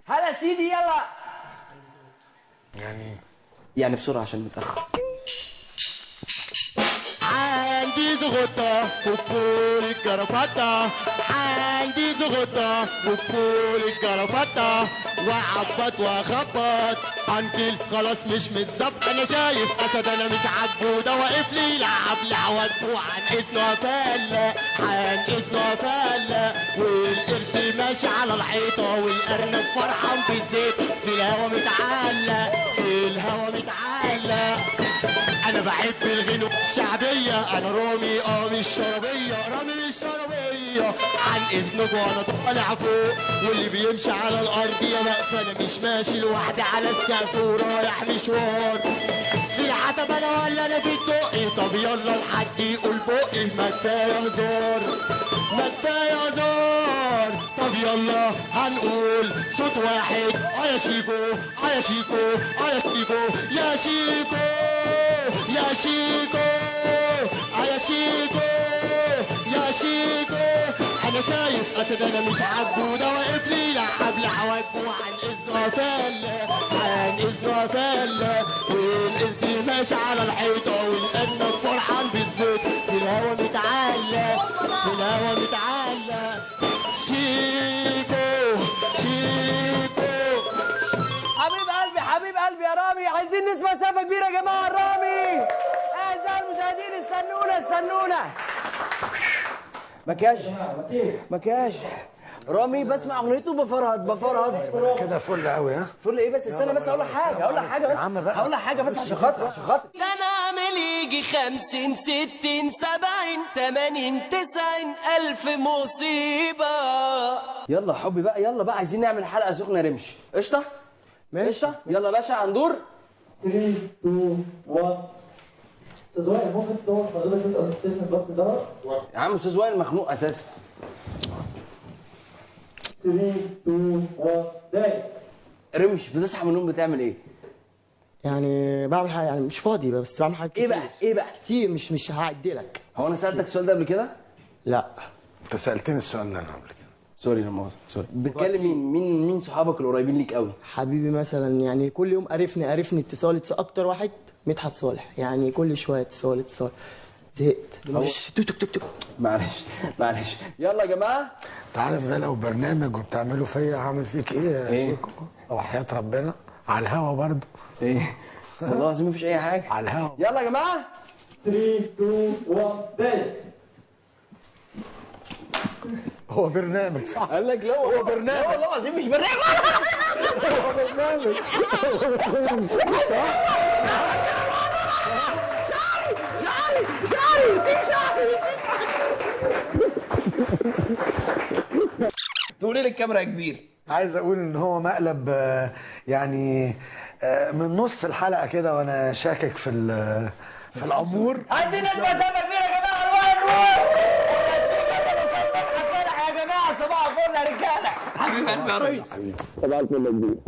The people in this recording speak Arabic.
هلا سيدي يلا. يعني بسرعه عشان متاخر. عندي زغطة فكول الجرافطة، عندي زغطة فكول الجرافطة، وعبط واخبط انكل خلاص مش متظبط. انا شايف اسد انا مش عاجبه، ده واقف لي يلعب لعوجبه. عن اذنه فلة عن اذنه فلة، والقرد ماشي على الحيطة والارنب فرحان بالزيت، في الهوا متعلق في الهوا متعلق. انا بحب الغنوة الشعبية، انا رامي مش شرابية، رامي مش شرابية. عن اذنك وانا طالع فوق، واللي بيمشي على الارض يا مقفى. انا مش ماشي لوحدي على السقف ورايح مشوار، في العتب انا ولا انا في الدقي. طب يلا لحد يقول بقي، ما كفايه هزار ما كفايه هزار. طب يلا هنقول صوت واحد، يا شيكو يا شيكو يا شيكو يا شيكو يا شيكو يا شيكو يا شيكو. انا شايف اسد انا مش عاجبه، ده واقف لي يلعب لعواجبه. عن اذنه فله عن اذنه فله، والقرد ماشي على الحيطه والارنب فرحان بالزيت، في الهوا متعلق في الهوا متعلق. شيكو شيكو. حبيب قلبي يا رامي، عايزين نسمع سقفه كبيره يا جماعه. رامي اعزائي المشاهدين استنونا. مكياج رامي بسمع اغنيته بفرهد كده فل قوي. ها فل ايه بس استنى بس اقول لك حاجه بس هقول لك حاجه بس عشان خاطر ده انا عامل يجي 50 60 70 80 90 الف مصيبه. يلا يا حبي بقى، يلا بقى عايزين نعمل حلقه سخنه رمش. قشطه قشطه. يلا يا باشا هندور 3 2 1. استاذ وائل ممكن تقول حضرتك تسال تسمع بس ده؟ يا عم استاذ وائل مخنوق اساسا. 3 2 1 داي. رمش بتصحى من النوم بتعمل ايه؟ يعني بعمل حاجه، يعني مش فاضي بس بعمل حاجه كتير. ايه بقى كتير، مش هعدي لك. هو انا سالتك السؤال ده قبل كده؟ لا انت سالتني السؤال ده انا قبل كده. سوري لا مؤاخذه سوري. بتكلم مين صحابك القريبين ليك قوي؟ حبيبي مثلا، يعني كل يوم قرفني اتصال اكتر واحد مدحت صالح، يعني كل شويه اتصال زهقت. مش توك توك توك. معلش يلا يا جماعه. انت عارف ده لو برنامج وبتعمله فيا هعمل فيك ايه يا شيكو؟ وحياة ربنا على الهوا برضه. ايه والله العظيم مفيش اي حاجه على الهوا. يلا يا جماعه 3 2 1 داي. هو برنامج صح؟ قال لك لا هو برنامج. لا والله العظيم مش برنامج. هو برنامج. تقول ايه للكاميرا يا كبير؟ عايز اقول ان هو مقلب يعني من نص الحلقه كده وانا شاكك في الامور. عايزين نسمع سقفه كبيره يا جماعه. الوان يا جماعه صباح الفل يا رجاله. حبيب قلبي يا ريس. صباح الفل يا كبير.